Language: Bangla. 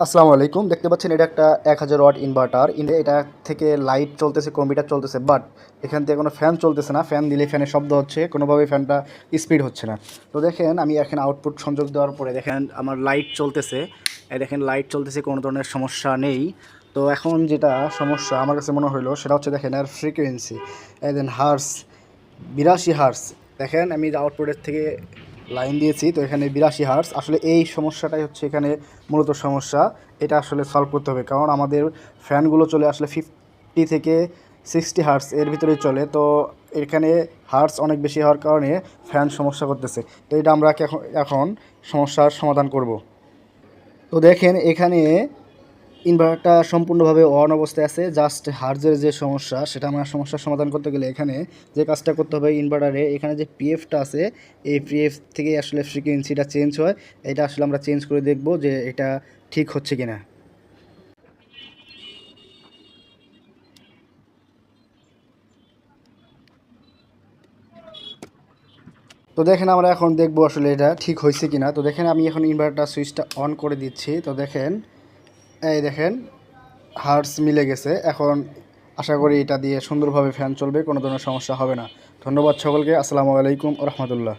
আসসালামু আলাইকুম। দেখতে পাচ্ছেন এটা একটা 1000 ওয়াট ইনভার্টার। এটা থেকে লাইট চলতেছে, কম্পিউটার চলতেছে, বাট এখান থেকে কোনো ফ্যান চলতেছে না। ফ্যান দিলে ফ্যানের শব্দ হচ্ছে, কোনোভাবেই ফ্যানটা স্পিড হচ্ছে না। তো দেখেন আমি এখানে আউটপুট সংযোগ দেওয়ার পরে দেখেন আমার লাইট চলতেছে। এই দেখেন লাইট চলতেছে, কোনো ধরনের সমস্যা নেই। তো এখন যেটা সমস্যা আমার কাছে মনে হইলো সেটা হচ্ছে দেখেন এর ফ্রিকোয়েন্সি। এই দেন হার্স, 82 হার্স। দেখেন আমি আউটপুটের থেকে লাইন দিয়েছি, তো এখানে 82 হার্স। আসলে এই সমস্যাটাই হচ্ছে এখানে মূলত সমস্যা। এটা আসলে সলভ করতে হবে, কারণ আমাদের ফ্যানগুলো চলে আসলে 50 থেকে 60 হার্স এর ভিতরেই চলে। তো এখানে হার্স অনেক বেশি হওয়ার কারণে ফ্যান সমস্যা করতেছে। তো এটা আমরা এখন সমস্যার সমাধান করব। তো দেখেন এখানে ইনভার্টারটা সম্পূর্ণভাবে অন অবস্থায় আছে। জাস্ট হার্জের যে সমস্যা, সেটা আমরা সমস্যার সমাধান করতে গেলে এখানে যে কাজটা করতে হবে ইনভার্টারে, এখানে যে পিএফটা আছে এই পিএফ থেকে আসলে ফ্রিকোয়েন্সিটা চেঞ্জ হয়। এটা আসলে আমরা চেঞ্জ করে দেখব যে এটা ঠিক হচ্ছে কিনা। তো দেখেন আমরা এখন দেখব আসলে এটা ঠিক হয়েছে কিনা। তো দেখেন আমি এখন ইনভার্টার সুইচটা অন করে দিচ্ছি। তো দেখেন, এই দেখেন হার্স মিলে গেছে। এখন আশা করি এটা দিয়ে সুন্দরভাবে ফ্যান চলবে, কোনো ধরনের সমস্যা হবে না। ধন্যবাদ সকলকে। আসসালামু আলাইকুম রহমতুল্লাহ।